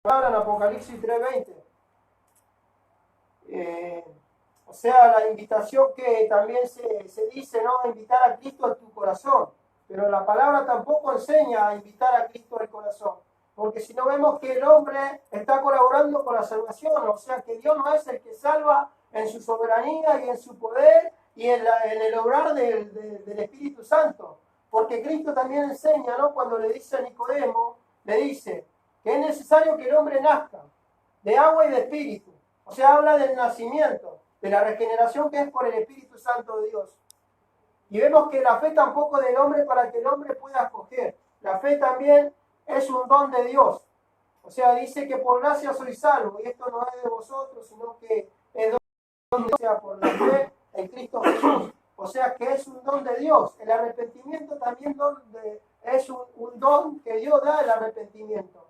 palabra en Apocalipsis 3:20. O sea, la invitación que también se dice, ¿no? Invitar a Cristo a tu corazón. Pero la palabra tampoco enseña a invitar a Cristo al corazón. Porque si no vemos que el hombre está colaborando con la salvación, o sea que Dios no es el que salva en su soberanía y en su poder y en el obrar del Espíritu Santo. Porque Cristo también enseña, ¿no? Cuando le dice a Nicodemo, le dice que es necesario que el hombre nazca de agua y de espíritu. O sea, habla del nacimiento, de la regeneración que es por el Espíritu Santo de Dios. Y vemos que la fe tampoco del hombre para que el hombre pueda escoger. La fe también es un don de Dios. O sea, dice que por gracia soy salvo, y esto no es de vosotros, sino que es don de Dios, por la fe en Cristo Jesús. O sea, que es un don de Dios. El arrepentimiento también es un don que Dios da, el arrepentimiento.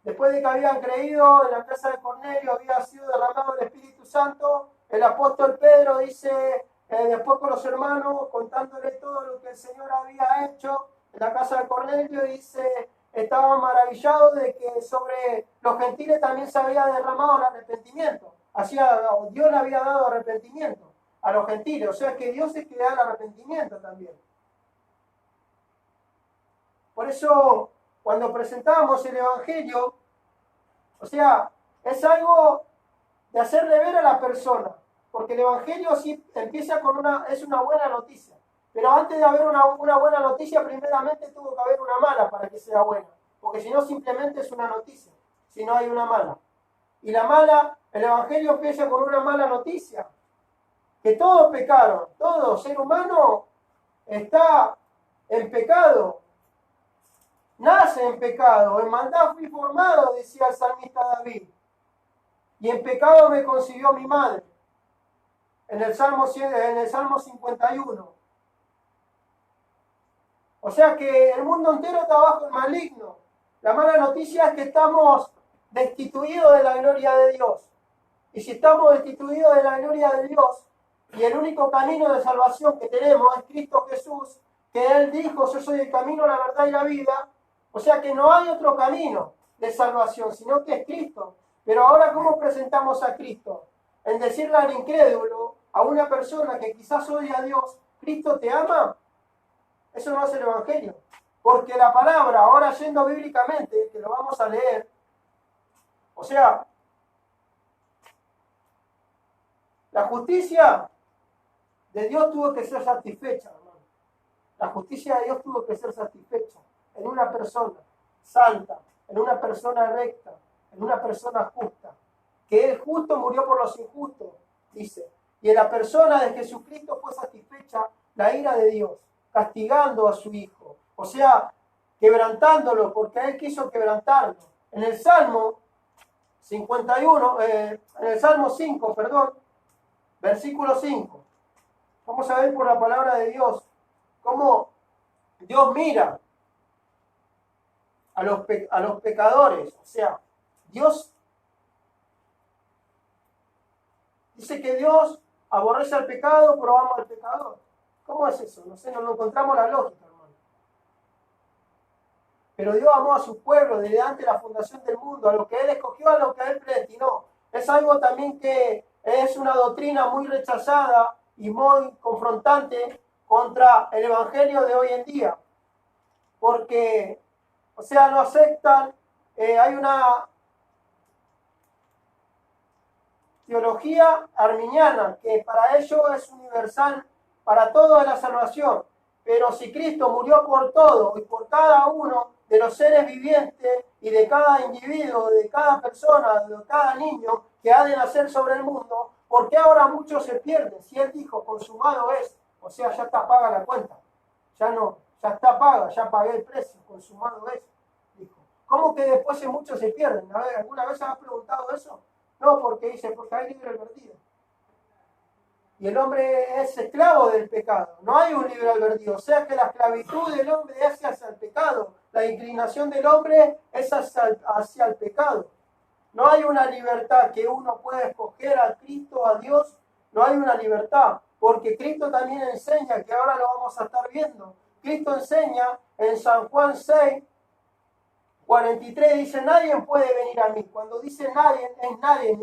Después de que habían creído en la casa de Cornelio, había sido derramado el Espíritu Santo, el apóstol Pedro dice, después con los hermanos, contándole todo lo que el Señor había hecho en la casa de Cornelio, dice, estaba maravillado de que sobre los gentiles también se había derramado el arrepentimiento. Dios le había dado arrepentimiento a los gentiles, o sea que Dios es que da el arrepentimiento también. Por eso, cuando presentamos el Evangelio, o sea, es algo de hacerle ver a la persona, porque el Evangelio sí empieza con es una buena noticia, pero antes de haber una buena noticia, primeramente tuvo que haber una mala para que sea buena, porque si no simplemente es una noticia, si no hay una mala. Y la mala, el Evangelio empieza con una mala noticia, que todos pecaron, todo ser humano está en pecado, nace en pecado, en maldad fui formado, decía el salmista David, y en pecado me concibió mi madre, en el Salmo 51. O sea que el mundo entero está bajo el maligno. La mala noticia es que estamos destituidos de la gloria de Dios. Y si estamos destituidos de la gloria de Dios, y el único camino de salvación que tenemos es Cristo Jesús, que Él dijo, yo soy el camino, la verdad y la vida, o sea que no hay otro camino de salvación, sino que es Cristo. Pero ahora, ¿cómo presentamos a Cristo? En decirle al incrédulo, a una persona que quizás odia a Dios, ¿Cristo te ama? Eso no es el Evangelio. Porque la palabra, ahora yendo bíblicamente, que lo vamos a leer, o sea, la justicia de Dios tuvo que ser satisfecha, hermano. La justicia de Dios tuvo que ser satisfecha en una persona santa, en una persona recta, en una persona justa. Que el justo murió por los injustos, dice. Y en la persona de Jesucristo fue satisfecha la ira de Dios, castigando a su Hijo. O sea, quebrantándolo, porque Él quiso quebrantarlo. En el Salmo 51, en el Salmo 5, perdón, versículo 5. Vamos a ver por la palabra de Dios cómo Dios mira a los pecadores. O sea, Dios dice que Dios aborrece al pecado, pero ama al pecador. ¿Cómo es eso? No sé, no encontramos la lógica, hermano. Pero Dios amó a su pueblo desde antes de la fundación del mundo, a lo que Él escogió, a lo que Él predestinó. Es algo también que es una doctrina muy rechazada y muy confrontante contra el Evangelio de hoy en día. Porque, o sea, no aceptan, hay una teología arminiana que para ellos es universal, para todo es la salvación. Pero si Cristo murió por todo y por cada uno de los seres vivientes y de cada individuo, de cada persona, de cada niño que ha de nacer sobre el mundo, ¿por qué ahora muchos se pierden? Si Él dijo, consumado es, o sea, ya está paga la cuenta, ya está paga, ya pagué el precio, consumado es, dijo. ¿Cómo que después muchos se pierden? A ver, ¿alguna vez has preguntado eso? No, porque hay libre albedrío. Y el hombre es esclavo del pecado. No hay un libre albedrío. O sea que la esclavitud del hombre es hacia el pecado. La inclinación del hombre es hacia el pecado. No hay una libertad que uno pueda escoger a Cristo, a Dios. No hay una libertad. Porque Cristo también enseña, que ahora lo vamos a estar viendo. Cristo enseña en San Juan 6, 43 dice, nadie puede venir a mí. Cuando dice nadie, es nadie,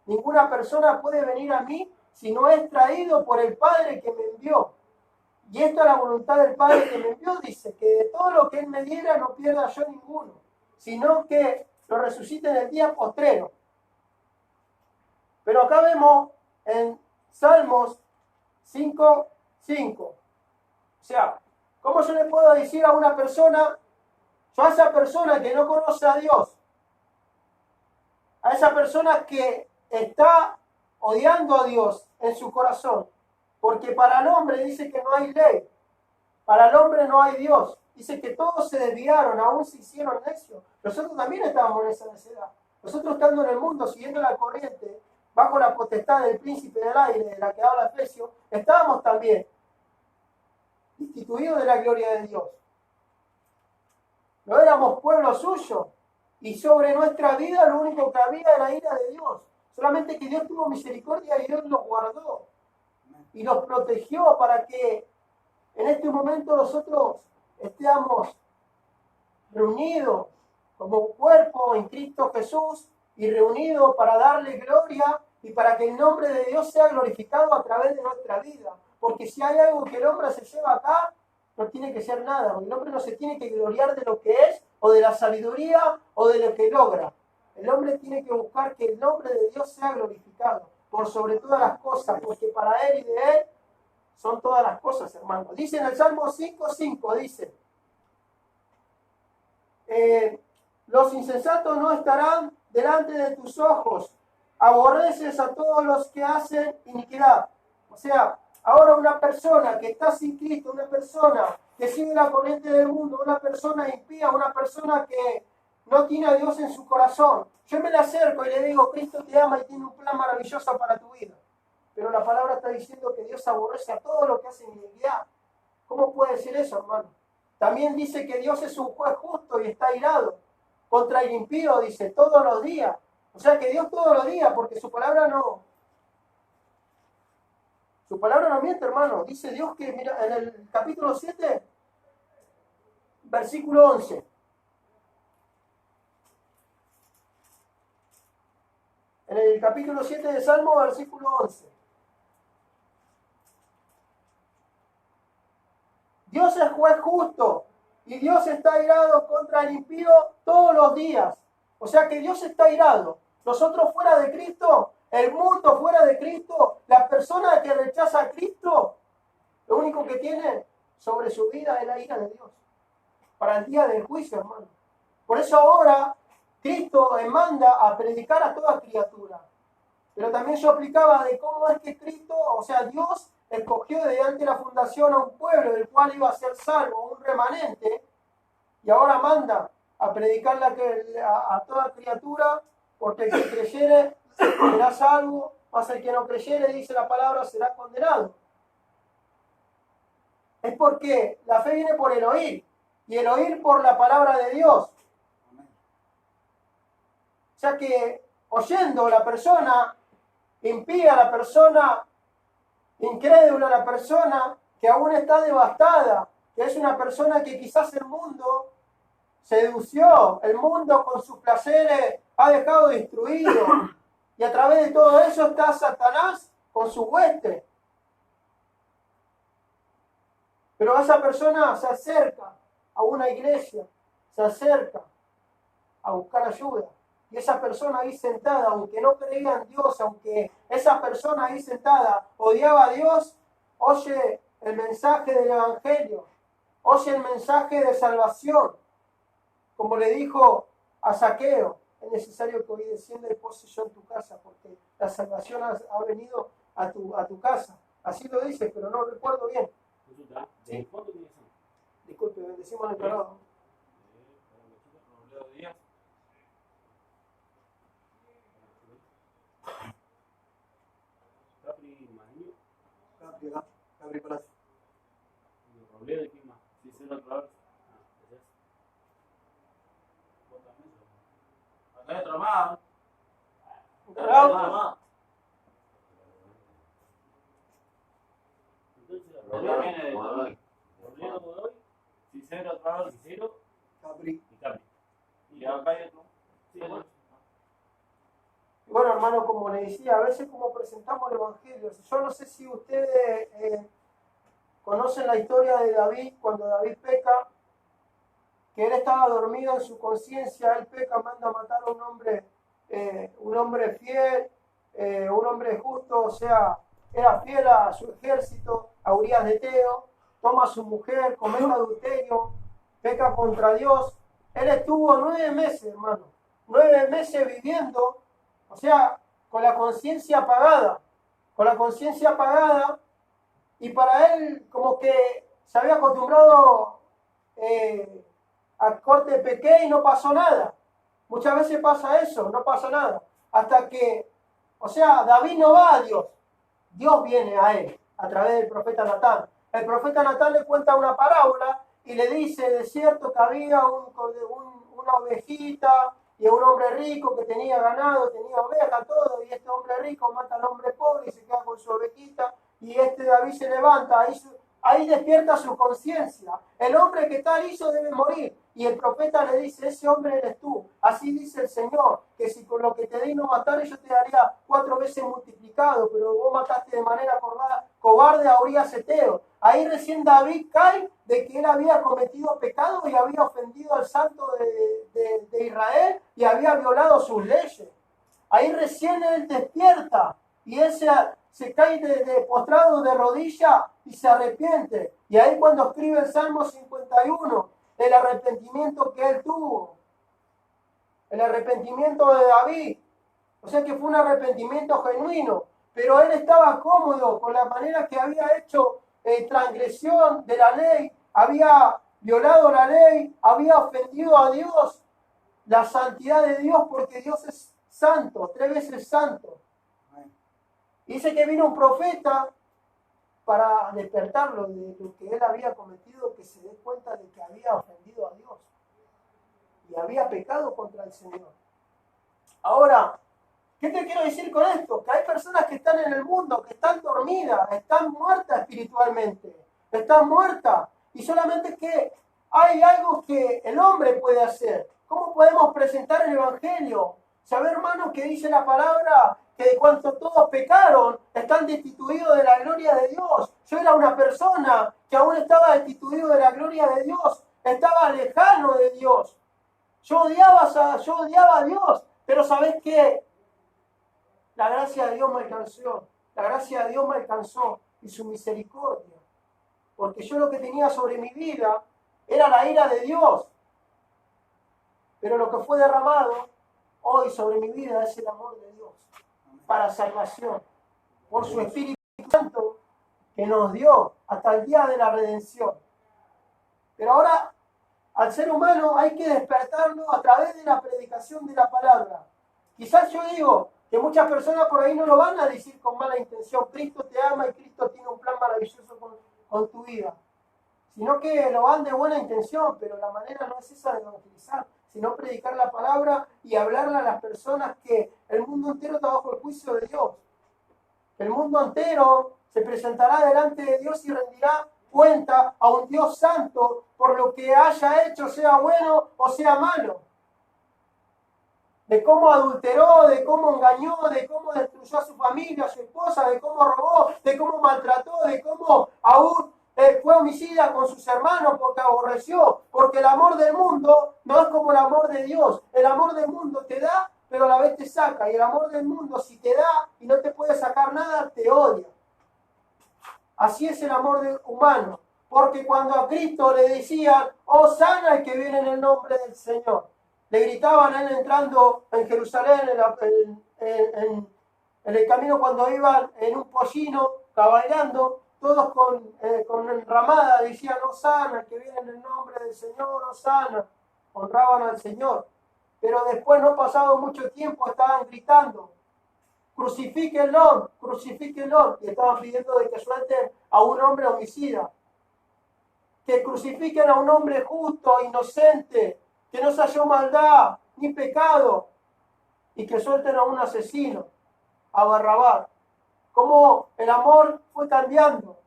ninguna persona puede venir a mí si no es traído por el Padre que me envió. Y esta es la voluntad del Padre que me envió, dice, que de todo lo que Él me diera no pierda yo ninguno, sino que lo resucite en el día postrero. Pero acá vemos en Salmos 5:5. O sea, ¿cómo yo le puedo decir a una persona, yo a esa persona que no conoce a Dios, a esa persona que está odiando a Dios en su corazón, porque para el hombre dice que no hay ley, para el hombre no hay Dios, dice que todos se desviaron, aún se hicieron necios. Nosotros también estábamos en esa necedad. Nosotros estando en el mundo, siguiendo la corriente, bajo la potestad del príncipe del aire, de la que habla Efesios, estábamos también instituidos de la gloria de Dios. No éramos pueblo suyo, y sobre nuestra vida lo único que había era la ira de Dios. Solamente que Dios tuvo misericordia y Dios los guardó y los protegió para que en este momento nosotros estemos reunidos como un cuerpo en Cristo Jesús y reunidos para darle gloria y para que el nombre de Dios sea glorificado a través de nuestra vida. Porque si hay algo que el hombre se lleva acá, no tiene que ser nada. El hombre no se tiene que gloriar de lo que es, o de la sabiduría, o de lo que logra. El hombre tiene que buscar que el nombre de Dios sea glorificado por sobre todas las cosas, porque para Él y de Él son todas las cosas, hermano. Dice en el Salmo 5:5, dice, los insensatos no estarán delante de tus ojos, aborreces a todos los que hacen iniquidad. O sea, ahora una persona que está sin Cristo, una persona que sigue la corriente del mundo, una persona impía, una persona que no tiene a Dios en su corazón, yo me le acerco y le digo, Cristo te ama y tiene un plan maravilloso para tu vida. Pero la palabra está diciendo que Dios aborrece a todo lo que hace iniquidad. ¿Cómo puede ser eso, hermano? También dice que Dios es un juez justo y está airado contra el impío, dice, todos los días. O sea que Dios todos los días, porque su palabra no miente, hermano. Dice Dios que, mira, en el capítulo 7, versículo 11. En el capítulo 7 de Salmo, versículo 11. Dios es juez justo y Dios está airado contra el impío todos los días. O sea que Dios está airado. Nosotros fuera de Cristo, el mundo fuera de Cristo, la persona que rechaza a Cristo, lo único que tiene sobre su vida es la ira de Dios. Para el día del juicio, hermano. Por eso ahora Cristo manda a predicar a toda criatura. Pero también yo aplicaba de cómo es que Cristo, o sea, Dios escogió desde antes de la fundación a un pueblo del cual iba a ser salvo, un remanente, y ahora manda a predicarle a toda criatura, porque el que creyere será salvo, más el que no creyere, dice la palabra, será condenado. Es porque la fe viene por el oír, y el oír por la palabra de Dios. O sea que oyendo la persona impía, la persona incrédula, la persona que aún está devastada, que es una persona que quizás el mundo sedució, el mundo con sus placeres ha dejado destruido, y a través de todo eso está Satanás con su hueste. Pero esa persona se acerca a una iglesia, se acerca a buscar ayuda. Y esa persona ahí sentada, aunque no creía en Dios, aunque esa persona ahí sentada odiaba a Dios, oye el mensaje del Evangelio, oye el mensaje de salvación. Como le dijo a Zaqueo, es necesario que hoy descienda y pose yo en tu casa, porque la salvación ha venido a tu casa. Así lo dice, pero no recuerdo bien. Sí. Disculpe, bendecimos al encargado. Capri Palacio. Robledo y quién más. Sí, se lo trabajo. Acá hay otro más. Encargado. Entonces, Robledo viene de Robledo Godoy, Cicero, Cicero, Capri. y Capri. Y acá hay otro. Sí, bueno. Bueno, hermano, como le decía, a veces como presentamos el Evangelio, yo no sé si ustedes conocen la historia de David, cuando David peca, que él estaba dormido en su conciencia, él peca, manda a matar a un hombre fiel, un hombre justo, o sea, era fiel a su ejército, a Urías de Eteo, toma a su mujer, comete adulterio, peca contra Dios. Él estuvo 9 meses, hermano, 9 meses viviendo, o sea, con la conciencia apagada, y para él como que se había acostumbrado a corte pequé y no pasó nada. Muchas veces pasa eso, no pasa nada. Hasta que, o sea, David no va a Dios, Dios viene a él a través del profeta Natán. El profeta Natán le cuenta una parábola y le dice, de cierto que había una ovejita y un hombre rico que tenía ganado, tenía oveja, todo, y este hombre rico mata al hombre pobre y se queda con su ovejita, y este David se levanta, ahí despierta su conciencia. El hombre que tal hizo debe morir. Y el profeta le dice, ese hombre eres tú. Así dice el Señor, que si con lo que te di no matares, yo te daría 4 veces multiplicado, pero vos mataste de manera cobarde a Urías Eteo. Ahí recién David cae de que él había cometido pecado y había ofendido al santo de Israel y había violado sus leyes. Ahí recién él despierta y él se cae postrado de rodillas y se arrepiente. Y ahí cuando escribe el Salmo 51, el arrepentimiento que él tuvo, el arrepentimiento de David, o sea que fue un arrepentimiento genuino, pero él estaba cómodo con la manera que había hecho transgresión de la ley, había violado la ley, había ofendido a Dios, la santidad de Dios, porque Dios es santo, 3 veces santo. Dice que vino un profeta para despertarlo de lo que él había cometido, que se dé cuenta de que había ofendido a Dios y había pecado contra el Señor. Ahora, ¿qué te quiero decir con esto? Que hay personas que están en el mundo, que están dormidas, están muertas espiritualmente, están muertas, y solamente que hay algo que el hombre puede hacer. ¿Cómo podemos presentar el Evangelio? ¿Saber, hermanos, que dice la palabra que de cuanto todos pecaron, están destituidos de la gloria de Dios? Yo era una persona que aún estaba destituido de la gloria de Dios, estaba lejano de Dios. Yo odiaba a Dios, pero ¿sabés qué? La gracia de Dios me alcanzó, la gracia de Dios me alcanzó y su misericordia. Porque yo lo que tenía sobre mi vida era la ira de Dios. Pero lo que fue derramado hoy sobre mi vida es el amor de Dios para salvación. Por su Espíritu Santo que nos dio hasta el día de la redención. Pero ahora, al ser humano hay que despertarlo a través de la predicación de la palabra. Quizás yo digo que muchas personas por ahí no lo van a decir con mala intención. Cristo te ama y Cristo tiene un plan maravilloso con tu vida. Sino que lo van de buena intención, pero la manera no es esa de evangelizar, sino predicar la palabra y hablarle a las personas que el mundo entero está bajo el juicio de Dios. El mundo entero se presentará delante de Dios y rendirá cuenta a un Dios santo por lo que haya hecho, sea bueno o sea malo. De cómo adulteró, de cómo engañó, de cómo destruyó a su familia, a su esposa, de cómo robó, de cómo maltrató, de cómo aún fue homicida con sus hermanos porque aborreció. Porque el amor del mundo no es como el amor de Dios. El amor del mundo te da, pero a la vez te saca. Y el amor del mundo, si te da y no te puede sacar nada, te odia. Así es el amor humano. Porque cuando a Cristo le decían, Hosana el que viene en el nombre del Señor, le gritaban a él entrando en Jerusalén, en el camino cuando iban en un pollino, cabalgando, todos con enramada, decían, Hosana el que viene en el nombre del Señor, Hosana. Honraban al Señor. Pero después, no pasado mucho tiempo, estaban gritando, crucifíquenlo, crucifíquenlo, y estaban pidiendo de que suelten a un hombre homicida, que crucifiquen a un hombre justo, inocente, que no se halló maldad ni pecado, y que suelten a un asesino, a Barrabás. Cómo el amor fue cambiando,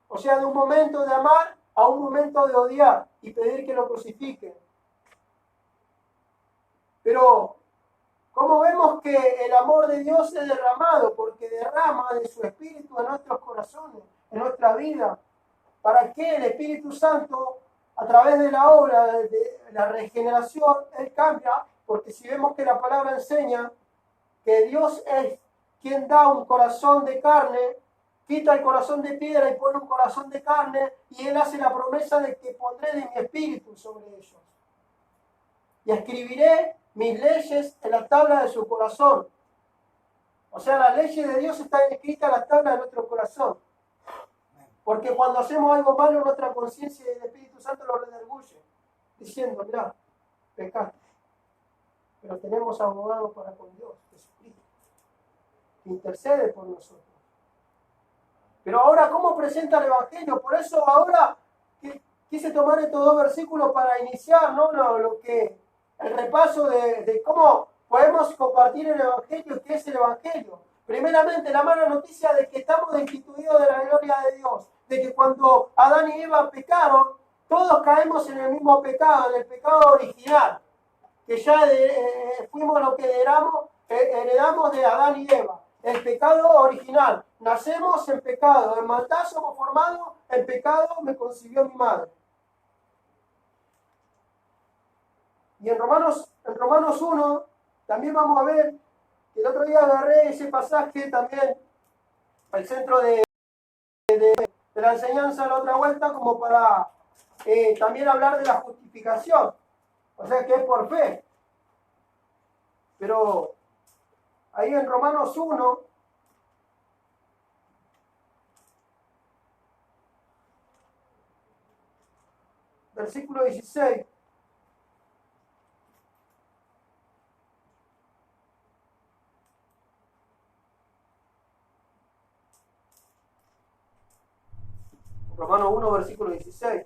o sea, de un momento de amar a un momento de odiar y pedir que lo crucifiquen. Pero, ¿cómo vemos que el amor de Dios es derramado? Porque derrama de su Espíritu en nuestros corazones, en nuestra vida. ¿Para qué el Espíritu Santo, a través de la obra de la regeneración, Él cambia? Porque si vemos que la palabra enseña que Dios es quien da un corazón de carne, quita el corazón de piedra y pone un corazón de carne, y Él hace la promesa de que pondré de mi Espíritu sobre ellos. Y escribiré mis leyes en la tabla de su corazón. O sea, las leyes de Dios están escritas en la tabla de nuestro corazón. Porque cuando hacemos algo malo, nuestra conciencia y el Espíritu Santo lo redarguye, diciendo, mirá, pecaste. Pero tenemos abogado para con Dios, Jesucristo, que intercede por nosotros. Pero ahora, ¿cómo presenta el Evangelio? Por eso ahora quise tomar estos dos versículos para iniciar, ¿no? El repaso de cómo podemos compartir el Evangelio y qué es el Evangelio. Primeramente, la mala noticia de que estamos destituidos de la gloria de Dios, de que cuando Adán y Eva pecaron, todos caemos en el mismo pecado, en el pecado original, que ya fuimos lo que heredamos de Adán y Eva, el pecado original. Nacemos en pecado, en maldad somos formados, en pecado me concibió mi madre. Y en Romanos 1 también vamos a ver que el otro día agarré ese pasaje también al centro de la enseñanza de la otra vuelta, como para también hablar de la justificación, o sea que es por fe. Pero ahí en Romanos 1, versículo 16, Romanos 1, versículo 16.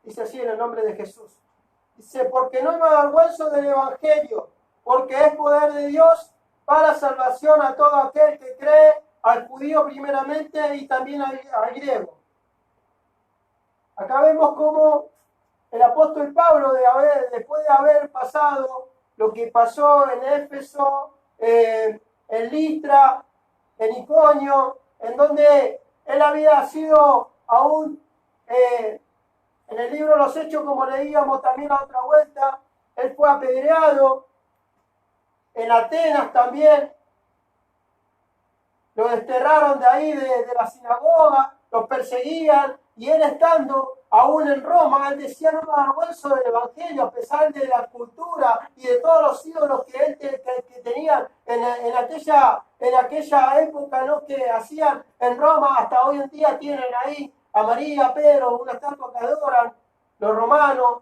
Dice así en el nombre de Jesús. Dice, porque no me avergüenzo del Evangelio, porque es poder de Dios para salvación a todo aquel que cree, al judío primeramente y también al griego. Acá vemos cómo el apóstol Pablo, después de haber pasado lo que pasó en Éfeso, en Listra, en Iconio, en donde él había sido aún, en el libro de los Hechos, como leíamos también la otra vuelta, él fue apedreado, en Atenas también, lo desterraron de ahí, de la sinagoga, lo perseguían, y él estando aún en Roma, él decía, no me avergüenzo del Evangelio, a pesar de la cultura y de todos los ídolos que él que tenían en aquella época, ¿no? Que hacían en Roma, hasta hoy en día tienen ahí a María, a Pedro, una estatua que adoran los romanos.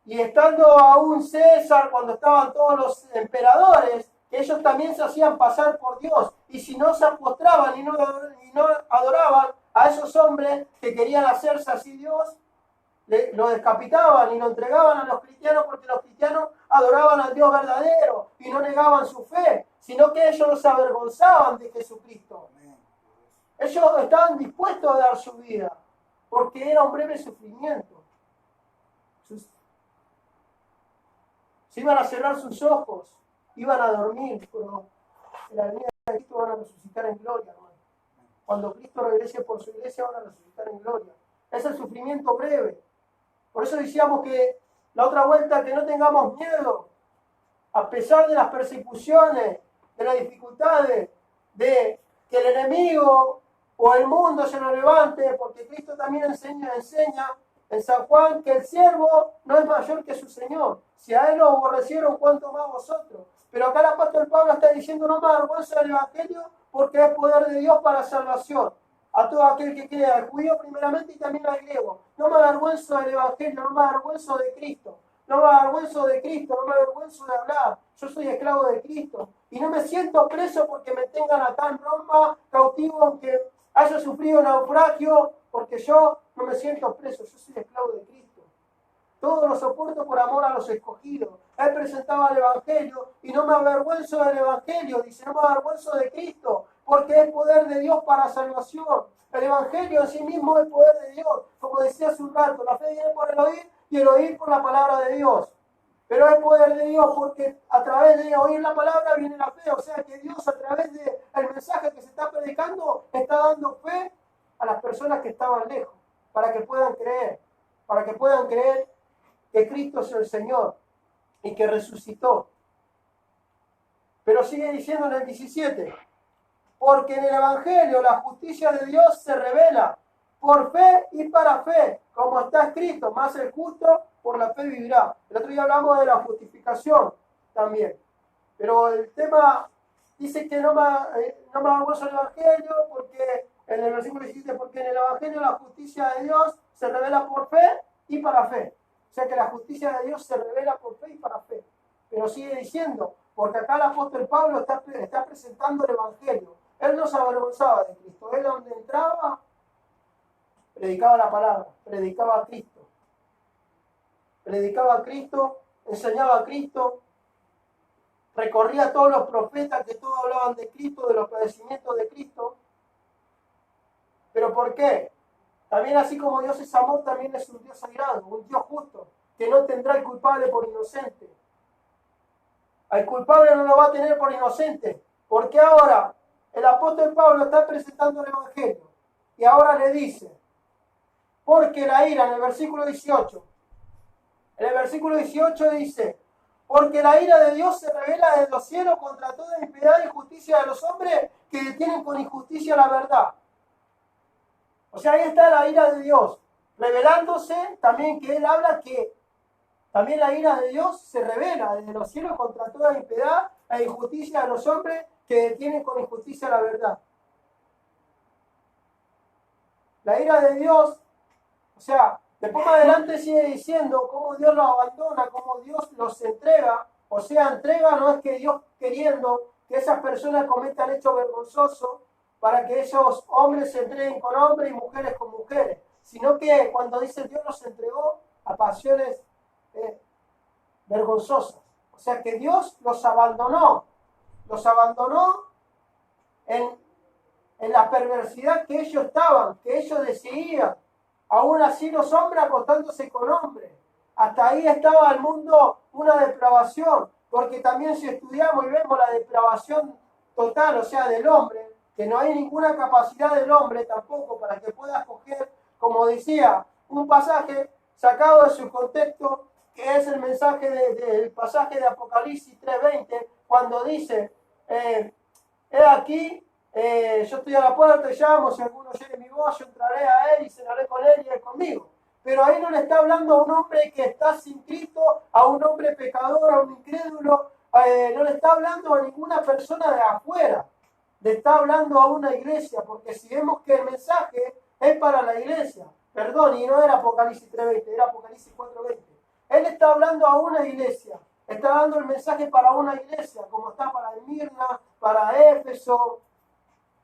Y estando aún César, cuando estaban todos los emperadores, que ellos también se hacían pasar por Dios, y si no se postraban y no adoraban a esos hombres que querían hacerse así Dios, lo decapitaban y lo entregaban a los cristianos, porque los cristianos adoraban al Dios verdadero y no negaban su fe, sino que ellos no se avergonzaban de Jesucristo. Ellos estaban dispuestos a dar su vida, porque era un breve sufrimiento. Se iban a cerrar sus ojos, iban a dormir, pero en la venida de Cristo van a resucitar en gloria, hermano. Cuando Cristo regrese por su iglesia, van a resucitar en gloria. Es el sufrimiento breve. Por eso decíamos que la otra vuelta, que no tengamos miedo, a pesar de las persecuciones, de las dificultades, de que el enemigo o el mundo se nos levante, porque Cristo también enseña en San Juan que el siervo no es mayor que su Señor. Si a él lo aborrecieron, ¿cuánto más vosotros? Pero acá el apóstol Pablo está diciendo, no me avergüenzo del Evangelio, porque es poder de Dios para salvación a todo aquel que cree, al judío primeramente y también al griego. No me avergüenzo del Evangelio, no me avergüenzo de Cristo. No me avergüenzo de Cristo, no me avergüenzo de hablar. Yo soy esclavo de Cristo. Y no me siento preso porque me tengan acá en Roma, cautivo, aunque haya sufrido naufragio, porque yo no me siento preso, yo soy esclavo de Cristo. Todo lo soporto por amor a los escogidos. Él presentaba el Evangelio y no me avergüenzo del Evangelio, dice, no me avergüenzo de Cristo, porque es poder de Dios para salvación. El Evangelio en sí mismo es poder de Dios. Como decía hace un rato, la fe viene por el oír quiero ir por la palabra de Dios. Pero es poder de Dios porque a través de oír la palabra viene la fe. O sea que Dios a través del mensaje que se está predicando está dando fe a las personas que estaban lejos para que puedan creer. Para que puedan creer que Cristo es el Señor y que resucitó. Pero sigue diciendo en el 17, porque en el Evangelio la justicia de Dios se revela por fe y para fe, como está escrito, más el justo por la fe vivirá. El otro día hablamos de la justificación también, pero el tema dice que no me avergüenzo del Evangelio, porque en el versículo 17, porque en el Evangelio la justicia de Dios se revela por fe y para fe. O sea que la justicia de Dios se revela por fe y para fe. Pero sigue diciendo, porque acá el apóstol Pablo está presentando el Evangelio. Él no se avergonzaba de Cristo. Él donde entraba, predicaba la palabra, predicaba a Cristo. Predicaba a Cristo, enseñaba a Cristo, recorría a todos los profetas que todos hablaban de Cristo, de los padecimientos de Cristo. ¿Pero por qué? También así como Dios es amor, también es un Dios sagrado, un Dios justo, que no tendrá el culpable por inocente. Al culpable no lo va a tener por inocente, porque ahora el apóstol Pablo está presentando el Evangelio y ahora le dice, porque la ira, en el versículo 18 dice, porque la ira de Dios se revela desde los cielos contra toda impiedad e injusticia de los hombres que detienen con injusticia la verdad. O sea, ahí está la ira de Dios, revelándose también que él habla que también la ira de Dios se revela desde los cielos contra toda impiedad e injusticia de los hombres que detienen con injusticia la verdad. La ira de Dios, o sea, después más adelante sigue diciendo cómo Dios los abandona, cómo Dios los entrega. O sea, entrega no es que Dios queriendo que esas personas cometan hechos vergonzosos para que esos hombres se entreguen con hombres y mujeres con mujeres, sino que cuando dice Dios los entregó a pasiones vergonzosas. O sea que Dios los abandonó en la perversidad que ellos estaban, que ellos decidían. Aún así los hombres acostándose con hombres. Hasta ahí estaba el mundo una depravación, porque también si estudiamos y vemos la depravación total, o sea, del hombre, que no hay ninguna capacidad del hombre tampoco para que pueda escoger, como decía, un pasaje sacado de su contexto, que es el mensaje del pasaje de Apocalipsis 3:20, cuando dice, he aquí, yo estoy a la puerta y llamo, si alguno oye mi voz, yo entraré a él y cenaré con él y él conmigo. Pero ahí no le está hablando a un hombre que está sin Cristo, a un hombre pecador, a un incrédulo, no le está hablando a ninguna persona de afuera, le está hablando a una iglesia, porque si vemos que el mensaje es para la iglesia, perdón, y no era Apocalipsis 3:20, era Apocalipsis 4:20. Él está hablando a una iglesia, está dando el mensaje para una iglesia, como está para Esmirna, para Éfeso,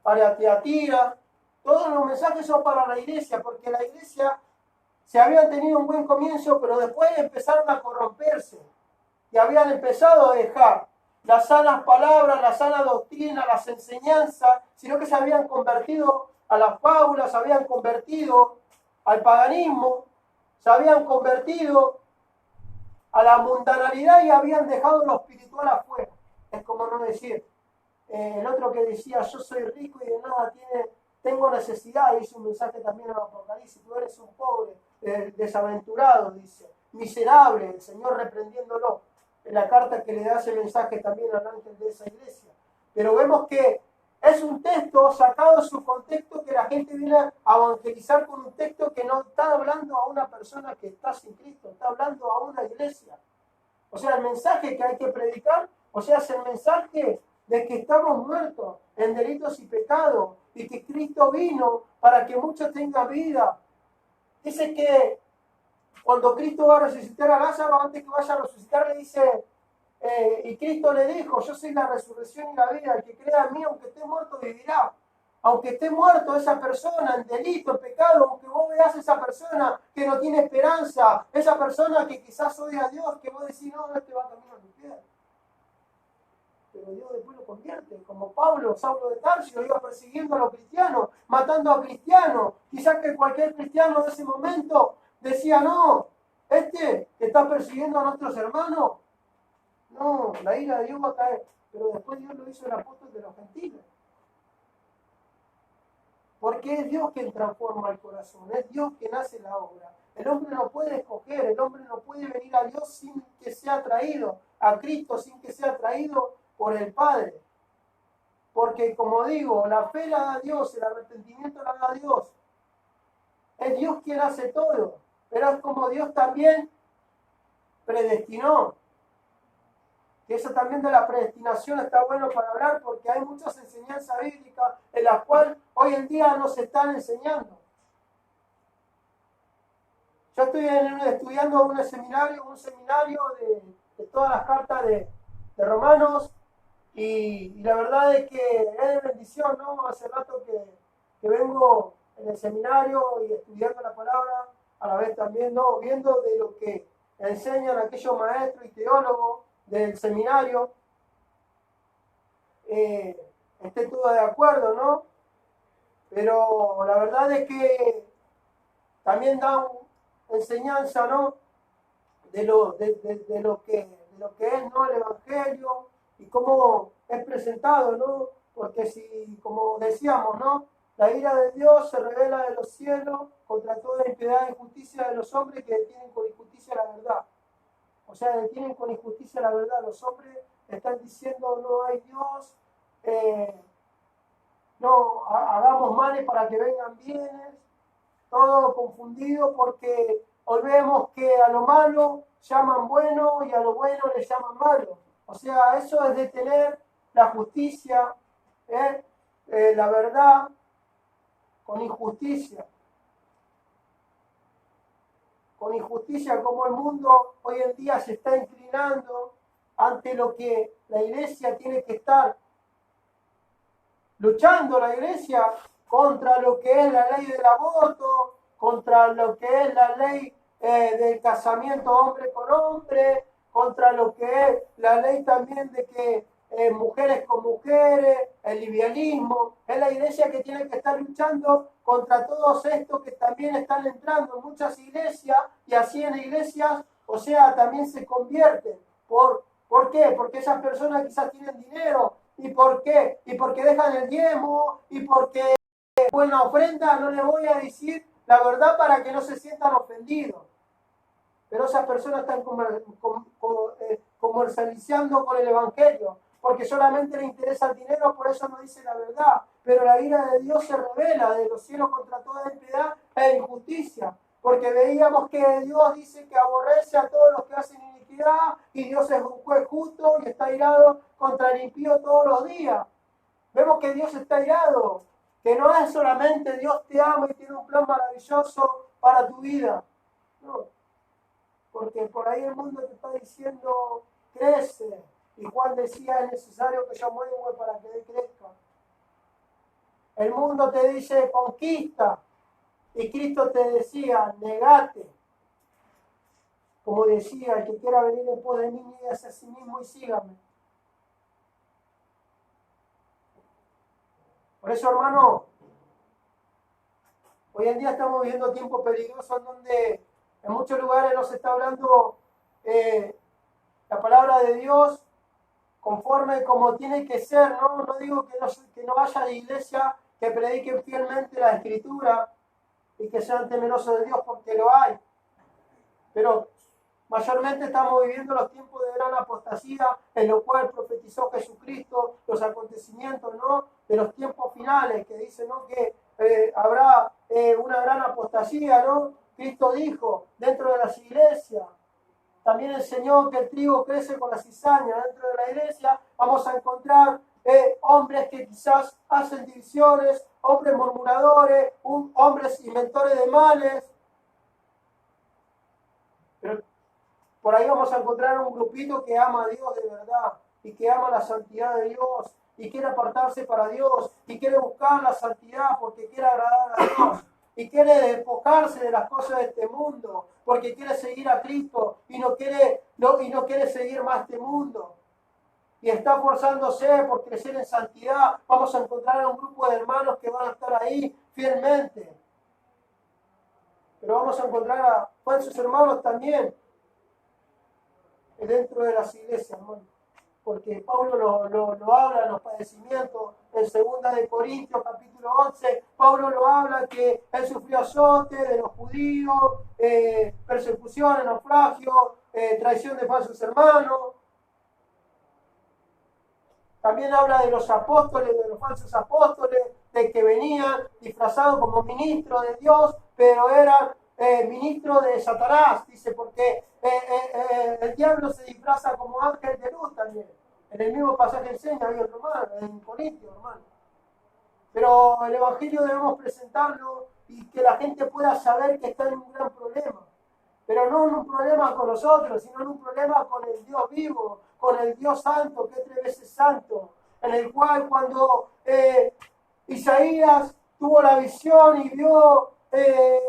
para Tiatira. Todos los mensajes son para la iglesia, porque la iglesia se habían tenido un buen comienzo, pero después empezaron a corromperse y habían empezado a dejar las sanas palabras, la sana doctrina, las enseñanzas, sino que se habían convertido a las fábulas, se habían convertido al paganismo, se habían convertido a la mundanalidad y habían dejado lo espiritual afuera. Es como no decir, el otro que decía, yo soy rico y de nada tengo necesidad, y hizo un mensaje también en el Apocalipsis, tú eres un pobre, desaventurado, dice, miserable, el Señor reprendiéndolo, en la carta que le da ese mensaje también al ángel de esa iglesia. Pero vemos que es un texto sacado de su contexto, que la gente viene a evangelizar con un texto que no está hablando a una persona que está sin Cristo, está hablando a una iglesia. O sea, el mensaje que hay que predicar, o sea, es el mensaje de que estamos muertos en delitos y pecados y que Cristo vino para que muchos tengan vida. Dice que cuando Cristo va a resucitar a Lázaro, antes que vaya a resucitar, le dice, y Cristo le dijo, yo soy la resurrección y la vida, el que crea en mí, aunque esté muerto, vivirá. Aunque esté muerto esa persona en delito, en pecado, aunque vos veas esa persona que no tiene esperanza, esa persona que quizás odia a Dios, que vos decís, no, este va camino al infierno. Pero Dios después lo convierte, como Saulo de Tarso, iba persiguiendo a los cristianos, matando a cristianos. Quizás que cualquier cristiano de ese momento decía, no, este que está persiguiendo a nuestros hermanos, no, la ira de Dios va a caer. Pero después Dios lo hizo el apóstol de los gentiles. Porque es Dios quien transforma el corazón, es Dios quien hace la obra. El hombre no puede escoger, el hombre no puede venir a Dios sin que sea atraído, a Cristo sin que sea atraído por el Padre. Porque como digo, la fe la da Dios, el arrepentimiento la da Dios. Es Dios quien hace todo, pero es como Dios también predestinó. Que eso también de la predestinación está bueno para hablar porque hay muchas enseñanzas bíblicas en las cuales hoy en día no se están enseñando. Yo estoy estudiando un seminario de todas las cartas de Romanos y la verdad es que es de bendición, ¿no? Hace rato que vengo en el seminario y estudiando la palabra, a la vez también, ¿no? Viendo de lo que enseñan aquellos maestros y teólogos del seminario, esté todo de acuerdo, ¿no? Pero la verdad es que también dan enseñanza, ¿no? De lo que es, ¿no? El Evangelio y cómo es presentado, ¿no? Porque si, como decíamos, ¿no? La ira de Dios se revela de los cielos contra toda impiedad e injusticia de los hombres que detienen con injusticia la verdad. O sea, detienen con injusticia la verdad. Los hombres están diciendo no hay Dios, no hagamos males para que vengan bienes, todo confundido porque olvidemos que a lo malo llaman bueno y a lo bueno le llaman malo. O sea, eso es detener la justicia, la verdad con injusticia. Con injusticia, como el mundo hoy en día se está inclinando ante lo que la iglesia tiene que estar luchando, la iglesia contra lo que es la ley del aborto, contra lo que es la ley del casamiento hombre con hombre, contra lo que es la ley también de que mujeres con mujeres, el lesbianismo. Es la iglesia que tiene que estar luchando contra todos estos que también están entrando en muchas iglesias y así en iglesias, o sea, también se convierten. ¿Por qué? Porque esas personas quizás tienen dinero. ¿Y por qué? Y porque dejan el diezmo y porque buena ofrenda, no les voy a decir la verdad para que no se sientan ofendidos. Pero esas personas están comercializando con el Evangelio, porque solamente les interesa el dinero, por eso no dice la verdad. Pero la ira de Dios se revela de los cielos contra toda impiedad e injusticia, porque veíamos que Dios dice que aborrece a todos los que hacen iniquidad, y Dios es un juez justo y está irado contra el impío todos los días. Vemos que Dios está irado, que no es solamente Dios te ama y tiene un plan maravilloso para tu vida. No, porque por ahí el mundo te está diciendo, crece. Y Juan decía, es necesario que yo mueva para que él crezca. El mundo te dice, conquista. Y Cristo te decía, negate. Como decía, el que quiera venir en pos de mí, níguese a sí mismo y sígame. Por eso, hermano, hoy en día estamos viviendo tiempos peligrosos en donde en muchos lugares nos está hablando la palabra de Dios conforme como tiene que ser, ¿no? No digo que no haya iglesia que prediquen fielmente la Escritura y que sean temerosos de Dios, porque lo hay. Pero mayormente estamos viviendo los tiempos de gran apostasía, en lo cual profetizó Jesucristo los acontecimientos, ¿no? De los tiempos finales, que dice, ¿no? Que habrá una gran apostasía, ¿no? Cristo dijo dentro de las iglesias. También enseñó que el trigo crece con la cizaña. Dentro de la iglesia vamos a encontrar hombres que quizás hacen divisiones, hombres murmuradores, hombres inventores de males. Pero por ahí vamos a encontrar un grupito que ama a Dios de verdad y que ama la santidad de Dios y quiere apartarse para Dios y quiere buscar la santidad porque quiere agradar a Dios. Y quiere despojarse de las cosas de este mundo, porque quiere seguir a Cristo y no quiere seguir más este mundo. Y está forzándose por crecer en santidad. Vamos a encontrar a un grupo de hermanos que van a estar ahí fielmente. Pero vamos a encontrar falsos hermanos también dentro de las iglesias, hermano. Porque Pablo lo habla en los padecimientos, en 2 de Corintios capítulo 11, Pablo lo habla que él sufrió azote de los judíos, persecución, naufragio, traición de falsos hermanos. También habla de los apóstoles, de los falsos apóstoles, de que venían disfrazados como ministros de Dios, pero eran ministros de Satanás, dice, porque el diablo se disfraza como ángel de luz también. En el mismo pasaje enseña ahí en Corintios, hermano. Pero el Evangelio debemos presentarlo y que la gente pueda saber que está en un gran problema. Pero no en un problema con nosotros, sino en un problema con el Dios vivo, con el Dios santo, que es 3 veces santo, en el cual cuando Isaías tuvo la visión y vio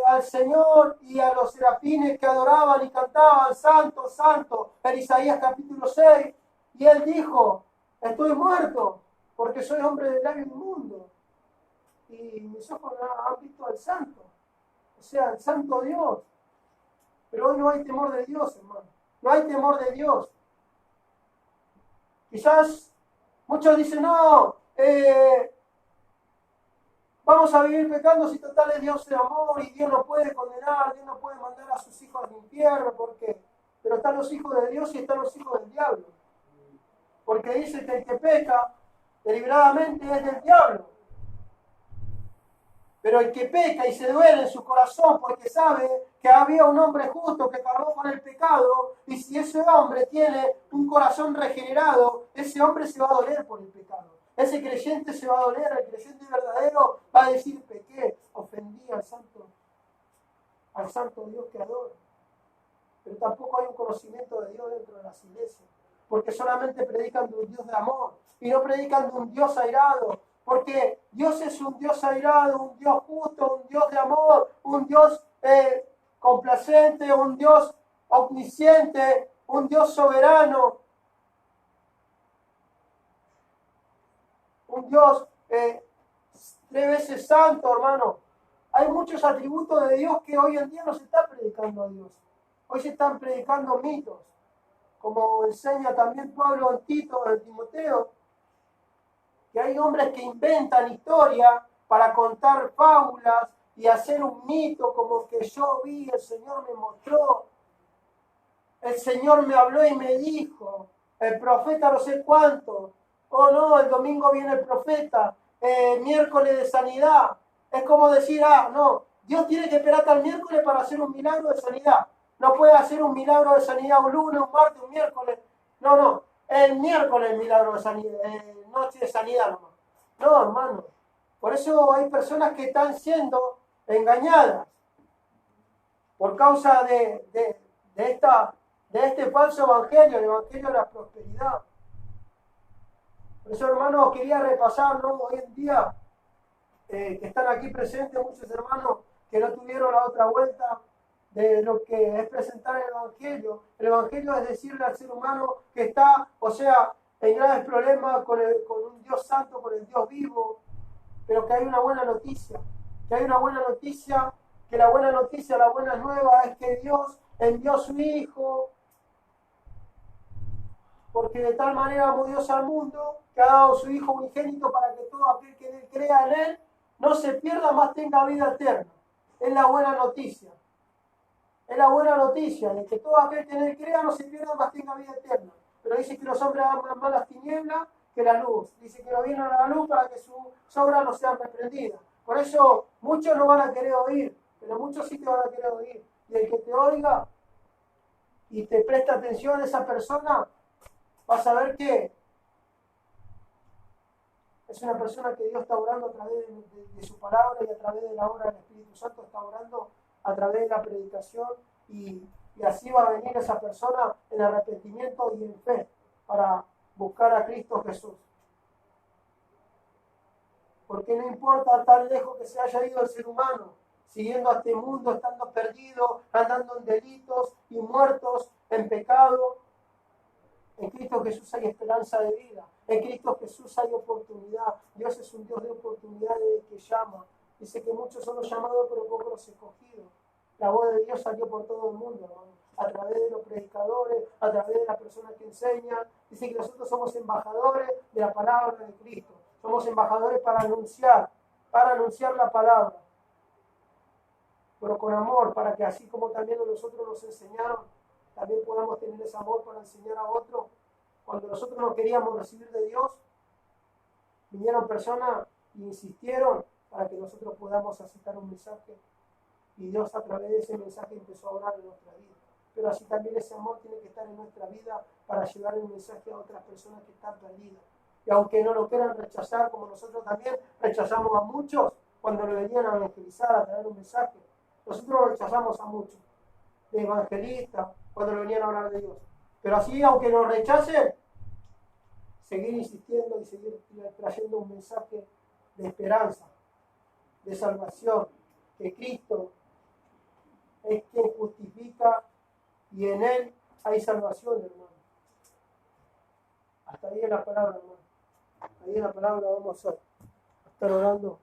al Señor y a los serafines que adoraban y cantaban, santo, santo, en Isaías capítulo 6, y él dijo, estoy muerto, porque soy hombre de labio inmundo, y mis ojos han visto al santo, o sea, al santo Dios. Pero hoy no hay temor de Dios, hermano. No hay temor de Dios. Quizás muchos dicen, no, vamos a vivir pecando si total es Dios de amor y Dios no puede condenar, Dios no puede mandar a sus hijos al infierno, porque pero están los hijos de Dios y están los hijos del diablo. Porque dice que el que peca deliberadamente es del diablo. Pero el que peca y se duele en su corazón porque sabe que había un hombre justo que cargó con el pecado, y si ese hombre tiene un corazón regenerado, ese hombre se va a doler por el pecado. Ese creyente se va a doler, el creyente verdadero va a decir, pequé, ofendí al santo Dios que adoro. Pero tampoco hay un conocimiento de Dios dentro de las iglesias, porque solamente predican de un Dios de amor y no predican de un Dios airado. Porque Dios es un Dios airado, un Dios justo, un Dios de amor, un Dios complacente, un Dios omnisciente, un Dios soberano, un Dios 3 veces santo, hermano. Hay muchos atributos de Dios que hoy en día no se está predicando a Dios. Hoy se están predicando mitos, como enseña también Pablo en Tito, en Timoteo, que hay hombres que inventan historia para contar fábulas y hacer un mito como que yo vi, el Señor me mostró, el Señor me habló y me dijo, el profeta no sé cuánto, oh no, el domingo viene el profeta, miércoles de sanidad. Es como decir, no, Dios tiene que esperar hasta el miércoles para hacer un milagro de sanidad. No puede hacer un milagro de sanidad un lunes, un martes, un miércoles. No, el miércoles el milagro de sanidad, noche de sanidad nomás. No, hermano. Por eso hay personas que están siendo engañadas por causa de este falso evangelio, el evangelio de la prosperidad. Por eso, hermanos, quería repasar, ¿no? Hoy en día, que están aquí presentes muchos hermanos que no tuvieron la otra vuelta de lo que es presentar el evangelio. El evangelio es decirle al ser humano que está, o sea, en graves problemas con un Dios santo, con el Dios vivo, pero que hay una buena noticia, que hay una buena noticia, que la buena noticia, la buena nueva es que Dios envió a su Hijo, porque de tal manera amó Dios al mundo, que ha dado su Hijo unigénito para que todo aquel que crea en Él no se pierda, más tenga vida eterna. Es la buena noticia. Es la buena noticia de que todo aquel que en Él crea no se pierda, más tenga vida eterna. Pero dice que los hombres aman más las tinieblas que la luz. Dice que no vienen a la luz para que sus obras no sean reprendidas. Por eso muchos no van a querer oír, pero muchos sí te van a querer oír. Y el que te oiga y te presta atención a esa persona, vas a ver que es una persona que Dios está orando a través de su palabra y a través de la obra del Espíritu Santo, está orando a través de la predicación y así va a venir esa persona en arrepentimiento y en fe para buscar a Cristo Jesús. Porque no importa tan lejos que se haya ido el ser humano, siguiendo a este mundo, estando perdido, andando en delitos y muertos en pecado, en Cristo Jesús hay esperanza de vida. En Cristo Jesús hay oportunidad. Dios es un Dios de oportunidades que llama. Dice que muchos son los llamados, pero pocos los escogidos. La voz de Dios salió por todo el mundo, hermano, a través de los predicadores, a través de las personas que enseñan. Dice que nosotros somos embajadores de la palabra de Cristo. Somos embajadores para anunciar la palabra, pero con amor, para que así como también a nosotros nos enseñaron, también podamos tener ese amor para enseñar a otros. Cuando nosotros no queríamos recibir de Dios, vinieron personas y insistieron para que nosotros podamos aceptar un mensaje. Y Dios a través de ese mensaje empezó a orar en nuestra vida. Pero así también ese amor tiene que estar en nuestra vida para llevar el mensaje a otras personas que están perdidas. Y aunque no lo quieran rechazar, como nosotros también rechazamos a muchos cuando le venían a evangelizar, a traer un mensaje. Nosotros rechazamos a muchos, de evangelistas, cuando le venían a hablar de Dios. Pero así, aunque nos rechacen, seguir insistiendo y seguir trayendo un mensaje de esperanza, de salvación, que Cristo es quien justifica y en Él hay salvación, hermano. Hasta ahí en la palabra, hermano. Ahí en la palabra vamos a estar orando.